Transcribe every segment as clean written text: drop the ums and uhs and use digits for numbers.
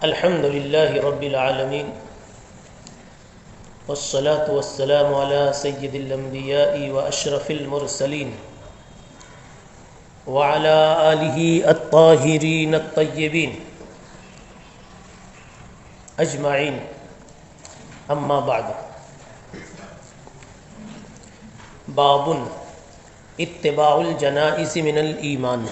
الحمد لله رب العالمين والصلاة والسلام على سيد الأنبياء وأشرف المرسلين وعلى آله الطاهرين الطيبين أجمعين. أما بعد، باب اتباع الجنائز من الإيمان.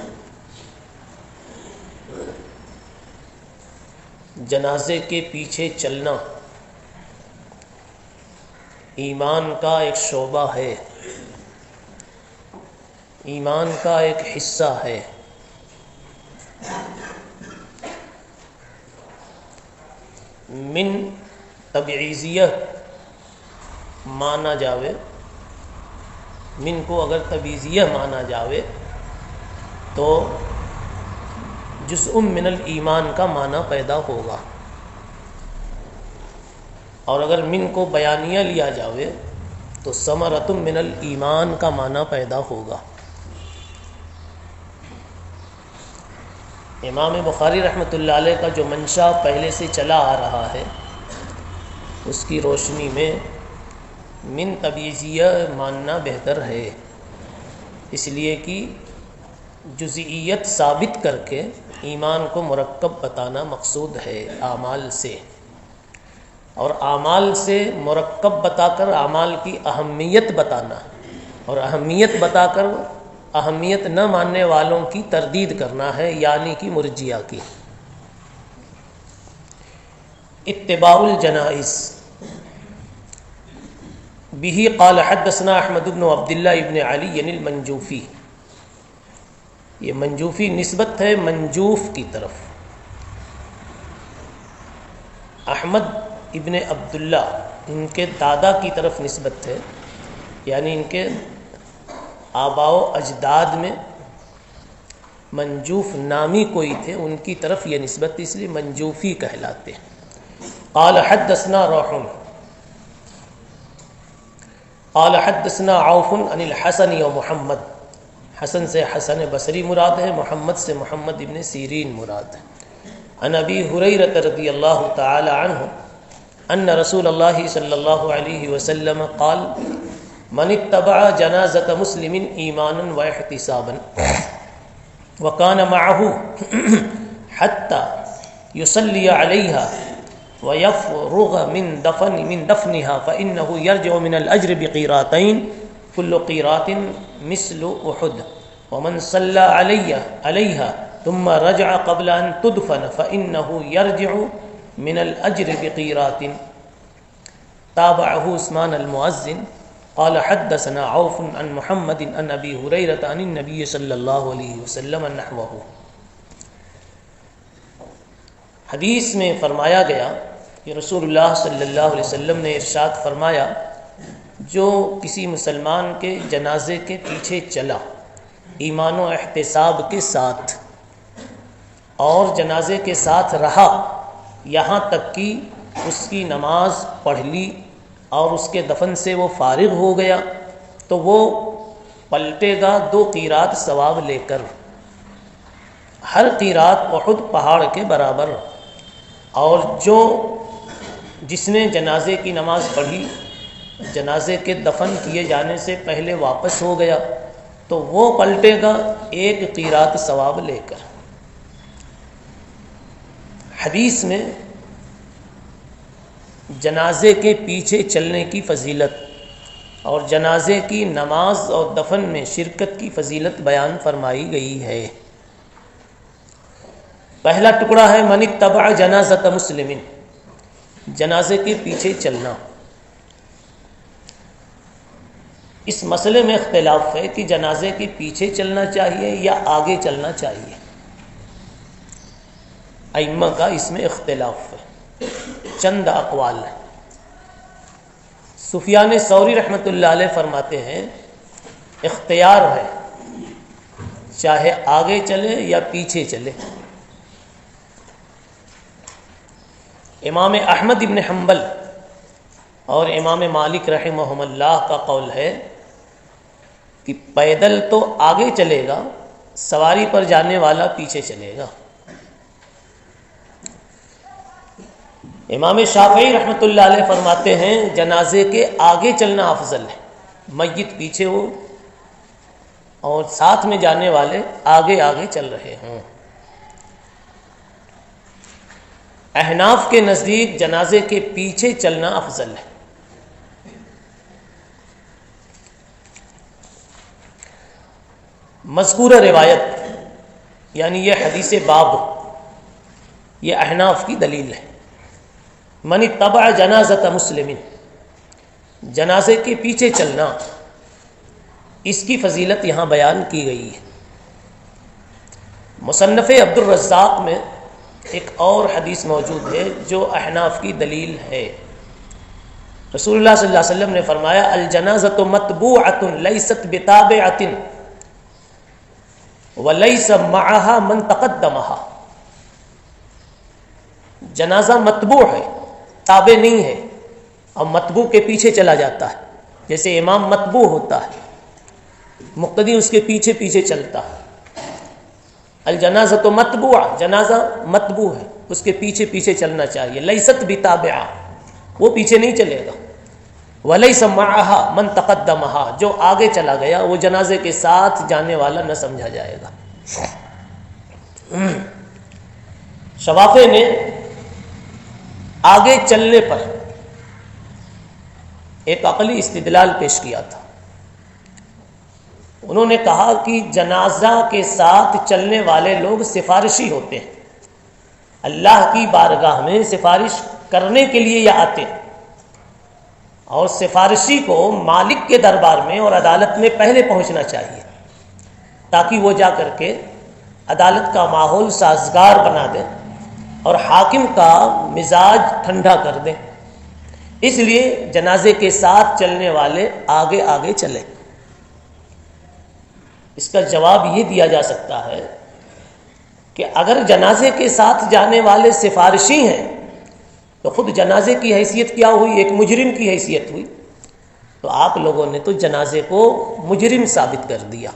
جنازے کے پیچھے چلنا ایمان کا ایک شعبہ ہے، ایمان کا ایک حصہ ہے. من تبعیضیہ مانا جاوے، من کو اگر تبعیضیہ مانا جاوے تو جزء من الایمان کا معنی پیدا ہوگا، اور اگر من کو بیانیہ لیا جاوے تو ثمرۃ من الایمان کا معنی پیدا ہوگا. امام بخاری رحمۃ اللہ علیہ کا جو منشا پہلے سے چلا آ رہا ہے، اس کی روشنی میں من تبعیضیہ ماننا بہتر ہے، اس لیے کہ جزئیت ثابت کر کے ایمان کو مرکب بتانا مقصود ہے اعمال سے، اور اعمال سے مرکب بتا کر اعمال کی اہمیت بتانا، اور اہمیت بتا کر اہمیت نہ ماننے والوں کی تردید کرنا ہے، یعنی کہ مرجئہ کی. اتباع الجنائز. به قال حدثنا احمد بن عبد الله بن علي المنجوفي. یہ منجوفی نسبت ہے منجوف کی طرف. احمد ابن عبداللہ ان کے دادا کی طرف نسبت ہے، یعنی ان کے آباء و اجداد میں منجوف نامی کوئی تھے، ان کی طرف یہ نسبت، اس لیے منجوفی کہلاتے ہیں. قال حدثنا روح قال حدثنا عوف عن الحسن و محمد. حسن سے حسن بصری مراد ہے، محمد سے محمد ابن سیرین مراد ہے. عن ابی ہریرہ رضی اللہ تعالی عنہ ان رسول اللہ صلی اللہ علیہ وسلم قال من اتبع جنازة مسلم ایمانا واحتسابا وكان معه حتى يصلي عليها ويفرغ من دفنها فإنه يرجع من الأجر بقيراتين كل قيرات مثل أحد ومن صلى عليها ثم رجع قبل أن تدفن فإنه يرجع من الأجر بقيرات. تابعه عثمان المؤذن. قال حدثنا عوف عن محمد عن أبي هريرة عن النبي صلى الله عليه وسلم نحوه. حدیث میں فرمایا گیا کہ رسول اللہ صلی اللہ علیہ وسلم نے ارشاد فرمایا، جو کسی مسلمان کے جنازے کے پیچھے چلا ایمان و احتساب کے ساتھ اور جنازے کے ساتھ رہا یہاں تک کہ اس کی نماز پڑھ لی اور اس کے دفن سے وہ فارغ ہو گیا، تو وہ پلٹے گا 2 قیرات ثواب لے کر، ہر قیرات احد پہاڑ کے برابر. اور جس نے جنازے کی نماز پڑھی، جنازے کے دفن کیے جانے سے پہلے واپس ہو گیا، تو وہ پلٹے گا 1 قیرات ثواب لے کر. حدیث میں جنازے کے پیچھے چلنے کی فضیلت اور جنازے کی نماز اور دفن میں شرکت کی فضیلت بیان فرمائی گئی ہے. پہلا ٹکڑا ہے من اتبع جنازۃ مسلم، جنازے کے پیچھے چلنا. اس مسئلے میں اختلاف ہے کہ جنازے کے پیچھے چلنا چاہیے یا آگے چلنا چاہیے. ائمہ کا اس میں اختلاف ہے، چند اقوال ہیں. سفیان ثوری رحمۃ اللہ علیہ فرماتے ہیں اختیار ہے، چاہے آگے چلے یا پیچھے چلے. امام احمد ابن حنبل اور امام مالک رحمہم اللہ کا قول ہے کہ پیدل تو آگے چلے گا، سواری پر جانے والا پیچھے چلے گا. امام شافعی رحمۃ اللہ علیہ فرماتے ہیں جنازے کے آگے چلنا افضل ہے، میت پیچھے ہو اور ساتھ میں جانے والے آگے آگے چل رہے ہوں۔ احناف کے نزدیک جنازے کے پیچھے چلنا افضل ہے۔ مذکورہ روایت یعنی یہ حدیث باب یہ احناف کی دلیل ہے۔ من اتبع جنازۃ مسلم، جنازے کے پیچھے چلنا، اس کی فضیلت یہاں بیان کی گئی ہے۔ مصنف عبد الرزاق میں ایک اور حدیث موجود ہے جو احناف کی دلیل ہے۔ رسول اللہ صلی اللہ علیہ وسلم نے فرمایا الجنازۃ متبوعۃ لیست بتابعۃ ولیس معها من تقدمها، جنازہ متبوع ہے، تابع نہیں ہے، اور متبوع کے پیچھے چلا جاتا ہے، جیسے امام متبوع ہوتا ہے، مقتدی اس کے پیچھے پیچھے چلتا ہے۔ الجنازۃ متبوعہ، جنازہ متبوع ہے، اس کے پیچھے پیچھے چلنا چاہیے۔ لیست بتابعہ، وہ پیچھے نہیں چلے گا۔ ولیس معها من تقدمها، جو آگے چلا گیا وہ جنازے کے ساتھ جانے والا نہ سمجھا جائے گا۔ شوافع نے آگے چلنے پر ایک عقلی استدلال پیش کیا تھا۔ انہوں نے کہا کہ جنازہ کے ساتھ چلنے والے لوگ سفارشی ہوتے ہیں، اللہ کی بارگاہ میں سفارش کرنے کے لیے یہ آتے ہیں، اور سفارشی کو مالک کے دربار میں اور عدالت میں پہلے پہنچنا چاہیے تاکہ وہ جا کر کے عدالت کا ماحول سازگار بنا دے اور حاکم کا مزاج ٹھنڈا کر دیں۔ اس لیے جنازے کے ساتھ چلنے والے آگے آگے چلیں۔ اس کا جواب یہ دیا جا سکتا ہے کہ اگر جنازے کے ساتھ جانے والے سفارشی ہیں تو خود جنازے کی حیثیت کیا ہوئی؟ ایک مجرم کی حیثیت ہوئی۔ تو آپ لوگوں نے تو جنازے کو مجرم ثابت کر دیا۔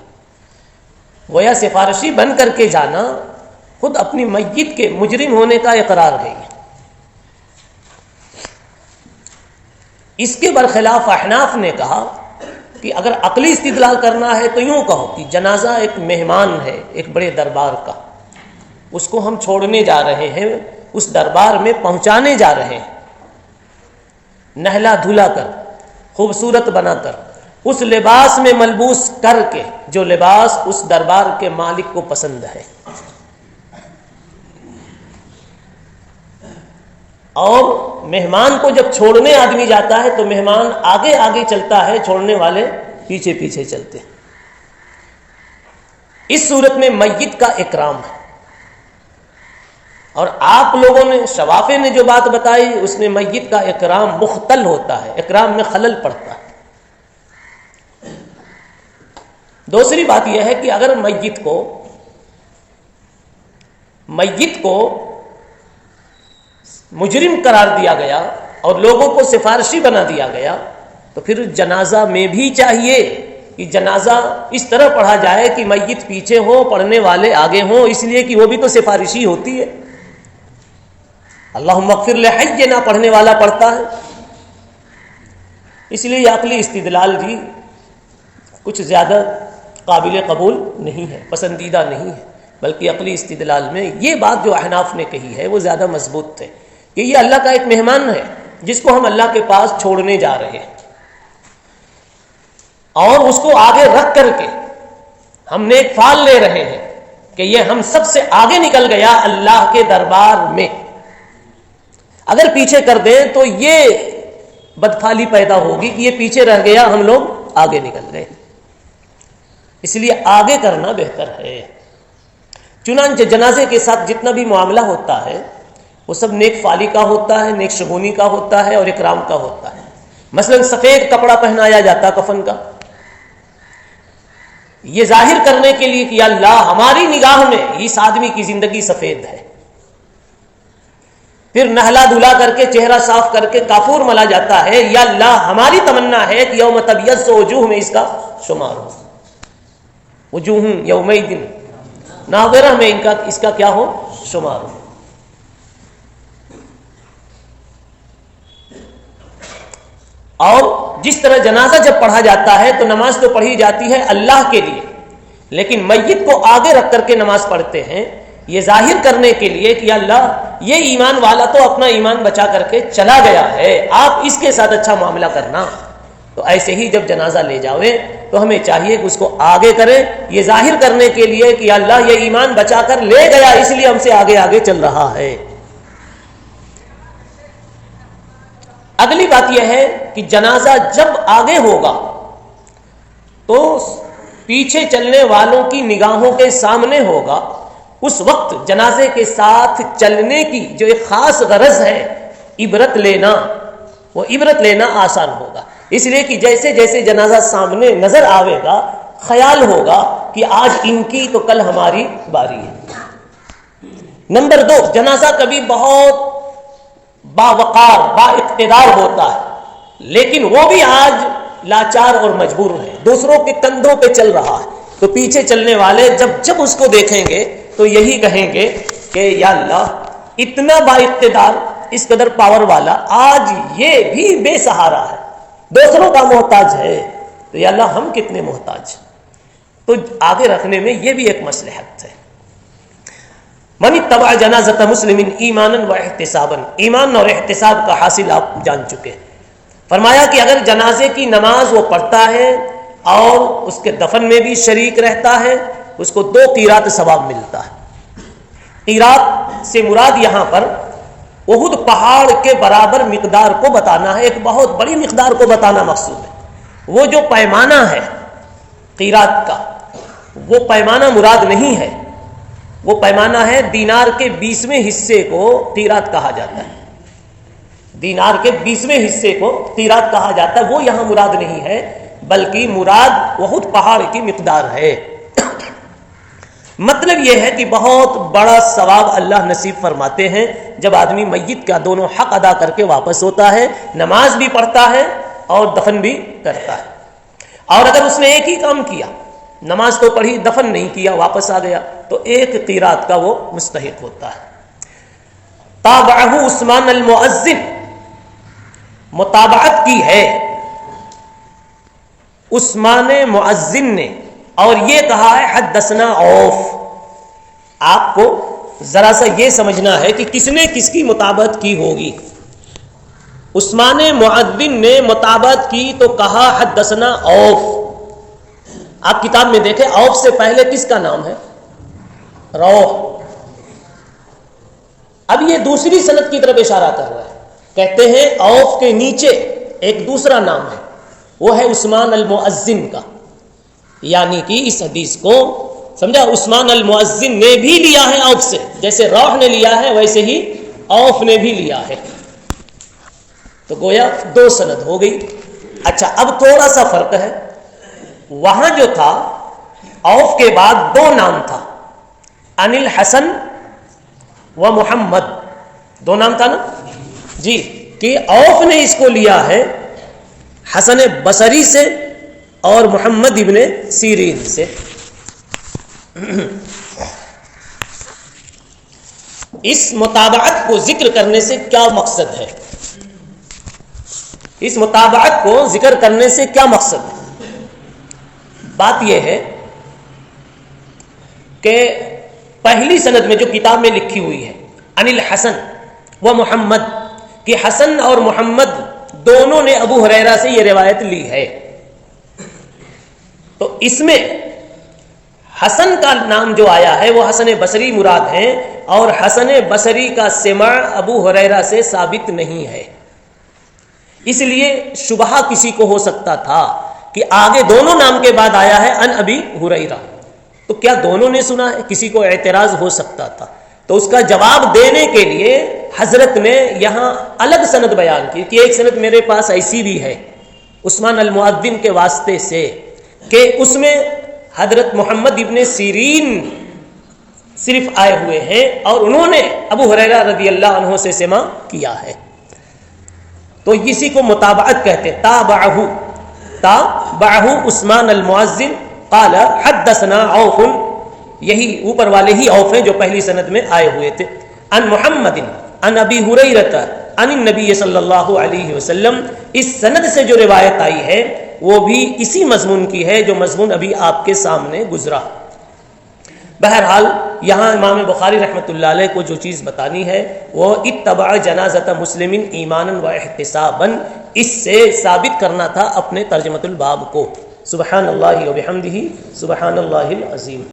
گویا سفارشی بن کر کے جانا خود اپنی میت کے مجرم ہونے کا اقرار ہے۔ اس کے برخلاف احناف نے کہا کہ اگر عقلی استدلال کرنا ہے تو یوں کہو کہ جنازہ ایک مہمان ہے ایک بڑے دربار کا، اس کو ہم چھوڑنے جا رہے ہیں، اس دربار میں پہنچانے جا رہے ہیں، نہلا دھلا کر، خوبصورت بنا کر، اس لباس میں ملبوس کر کے جو لباس اس دربار کے مالک کو پسند ہے، اور مہمان کو جب چھوڑنے آدمی جاتا ہے تو مہمان آگے آگے چلتا ہے، چھوڑنے والے پیچھے پیچھے چلتے ہیں۔ اس صورت میں میت کا اکرام ہے، اور آپ لوگوں نے شوافع نے جو بات بتائی اس میں میت کا اکرام مختل ہوتا ہے، اکرام میں خلل پڑتا ہے۔ دوسری بات یہ ہے کہ اگر میت کو مجرم قرار دیا گیا اور لوگوں کو سفارشی بنا دیا گیا تو پھر جنازہ میں بھی چاہیے کہ جنازہ اس طرح پڑھا جائے کہ میت پیچھے ہو، پڑھنے والے آگے ہوں، اس لیے کہ وہ بھی تو سفارشی ہوتی ہے۔ اللہم اغفر لحینا پڑھنے والا پڑھتا ہے، اس لیے یہ عقلی استدلال بھی کچھ زیادہ قابل قبول نہیں ہے، پسندیدہ نہیں ہے، بلکہ عقلی استدلال میں یہ بات جو احناف نے کہی ہے وہ زیادہ مضبوط ہے کہ یہ اللہ کا ایک مہمان ہے جس کو ہم اللہ کے پاس چھوڑنے جا رہے ہیں، اور اس کو آگے رکھ کر کے ہم نیک فعل لے رہے ہیں کہ یہ ہم سب سے آگے نکل گیا اللہ کے دربار میں۔ اگر پیچھے کر دیں تو یہ بدفعلی پیدا ہوگی کہ یہ پیچھے رہ گیا، ہم لوگ آگے نکل گئے، اس لیے آگے کرنا بہتر ہے۔ چنانچہ جنازے کے ساتھ جتنا بھی معاملہ ہوتا ہے وہ سب نیک فعلی کا ہوتا ہے، نیک شگونی کا ہوتا ہے اور اکرام کا ہوتا ہے۔ مثلا سفید کپڑا پہنایا جاتا کفن کا، یہ ظاہر کرنے کے لیے کہ یا اللہ ہماری نگاہ میں اس آدمی کی زندگی سفید ہے۔ پھر نہلا دھلا کر کے چہرہ صاف کر کے کافور ملا جاتا ہے، یا اللہ ہماری تمنا ہے کہ یوم تبیض وجوہ میں اس کا شمار ہو، وجوہ یومئذ ناظرہ میں اس کا کیا ہو، شمار ہو۔ اور جس طرح جنازہ جب پڑھا جاتا ہے تو نماز تو پڑھی جاتی ہے اللہ کے لیے، لیکن میت کو آگے رکھ کر کے نماز پڑھتے ہیں یہ ظاہر کرنے کے لیے کہ اللہ یہ ایمان والا تو اپنا ایمان بچا کر کے چلا گیا ہے، آپ اس کے ساتھ اچھا معاملہ کرنا۔ تو ایسے ہی جب جنازہ لے جاوے تو ہمیں چاہیے کہ اس کو آگے کریں، یہ ظاہر کرنے کے لیے کہ اللہ یہ ایمان بچا کر لے گیا اس لیے ہم سے آگے آگے چل رہا ہے۔ اگلی بات یہ ہے کہ جنازہ جب آگے ہوگا تو پیچھے چلنے والوں کی نگاہوں کے سامنے ہوگا، اس وقت جنازے کے ساتھ چلنے کی جو ایک خاص غرض ہے عبرت لینا، وہ عبرت لینا آسان ہوگا، اس لیے کہ جیسے جیسے جنازہ سامنے نظر آئے گا خیال ہوگا کہ آج ان کی تو کل ہماری باری ہے۔ نمبر 2، جنازہ کبھی بہت باوقار با اقتدار ہوتا ہے، لیکن وہ بھی آج لاچار اور مجبور ہے، دوسروں کے کندھوں پہ چل رہا ہے، تو پیچھے چلنے والے جب اس کو دیکھیں گے تو یہی کہیں گے کہ یا اللہ اتنا با اقتدار، اس قدر پاور والا آج یہ بھی بے سہارا ہے، دوسروں کا محتاج ہے، تو یا اللہ ہم کتنے محتاج ہیں۔ تو آگے رکھنے میں یہ بھی ایک مصلحت ہے۔ من اتبع جنازۃ مسلم ایمانا و احتسابا، ایمان اور احتساب کا حاصل آپ جان چکے ہیں۔ فرمایا کہ اگر جنازے کی نماز وہ پڑھتا ہے اور اس کے دفن میں بھی شریک رہتا ہے اس کو 2 قیرات ثواب ملتا ہے۔ قیرات سے مراد یہاں پر احد پہاڑ کے برابر مقدار کو بتانا ہے، ایک بہت بڑی مقدار کو بتانا مقصود ہے۔ وہ جو پیمانہ ہے قیرات کا، وہ پیمانہ مراد نہیں ہے، وہ پیمانہ ہے دینار کے 20ویں حصے کو قیرات کہا جاتا ہے، دینار کے 20ویں حصے کو قیرات کہا جاتا ہے، وہ یہاں مراد نہیں ہے، بلکہ مراد احد پہاڑ کی مقدار ہے۔ مطلب یہ ہے کہ بہت بڑا ثواب اللہ نصیب فرماتے ہیں جب آدمی میت کا دونوں حق ادا کر کے واپس ہوتا ہے، نماز بھی پڑھتا ہے اور دفن بھی کرتا ہے۔ اور اگر اس نے ایک ہی کام کیا، نماز تو پڑھی دفن نہیں کیا، واپس آ گیا، تو 1 قیرات کا وہ مستحق ہوتا ہے۔ تابعہ عثمان المؤذن، متابعت کی ہے عثمان مؤذن نے، اور یہ کہا ہے حدثنا عوف۔ آپ کو ذرا سا یہ سمجھنا ہے کہ کس نے کس کی مطابقت کی ہوگی۔ عثمان مؤذن نے مطابقت کی تو کہا حدثنا عوف۔ آپ کتاب میں دیکھیں عوف سے پہلے کس کا نام ہے؟ روح۔ اب یہ دوسری سند کی طرف اشارہ کر رہا ہے، کہتے ہیں عوف کے نیچے ایک دوسرا نام ہے، وہ ہے عثمان المؤذن کا، یعنی کہ اس حدیث کو سمجھا عثمان المؤذن نے بھی لیا ہے عوف سے، جیسے روح نے لیا ہے ویسے ہی عوف نے بھی لیا ہے، تو گویا 2 سند ہو گئی۔ اچھا اب تھوڑا سا فرق ہے، وہاں جو تھا عوف کے بعد 2 نام تھا، ان الحسن و محمد، 2 نام تھا نا جی، کہ عوف نے اس کو لیا ہے حسن بصری سے اور محمد ابن سیرین سے۔ اس مطابعت کو ذکر کرنے سے کیا مقصد ہے؟ اس مطابعت کو ذکر کرنے سے کیا مقصد ہے؟ بات یہ ہے کہ پہلی سند میں جو کتاب میں لکھی ہوئی ہے ان الحسن و محمد، کہ حسن اور محمد دونوں نے ابو ہریرہ سے یہ روایت لی ہے، تو اس میں حسن کا نام جو آیا ہے وہ حسن بصری مراد ہیں، اور حسن بصری کا سماع ابو ہریرہ سے ثابت نہیں ہے، اس لیے شبہہ کسی کو ہو سکتا تھا کہ آگے دونوں نام کے بعد آیا ہے ان ابی ہریرہ، تو کیا دونوں نے سنا ہے؟ کسی کو اعتراض ہو سکتا تھا، تو اس کا جواب دینے کے لیے حضرت نے یہاں الگ سند بیان کی کہ ایک سند میرے پاس ایسی بھی ہے عثمان المؤذن کے واسطے سے کہ اس میں حضرت محمد ابن سیرین صرف آئے ہوئے ہیں اور انہوں نے ابو ہریرہ رضی اللہ عنہ سے سماع کیا ہے، تو اسی کو متابعت کہتے ہیں۔ تابعہ عثمان المؤذن قال حدثنا عوف، یہی اوپر والے ہی عوف ہیں جو پہلی سند میں آئے ہوئے تھے، ان محمد ان ابی ہریرہ عن النبی صلی اللہ علیہ وسلم، اس سند سے جو روایت آئی ہے وہ بھی اسی مضمون کی ہے جو مضمون ابھی آپ کے سامنے گزرا۔ بہرحال یہاں امام بخاری رحمۃ اللہ علیہ کو جو چیز بتانی ہے وہ اتبع جنازۃ مسلم ایمانا و احتسابا، اس سے ثابت کرنا تھا اپنے ترجمۃ الباب کو۔ سبحان اللہ و بحمدہ، سبحان اللہ العظیم۔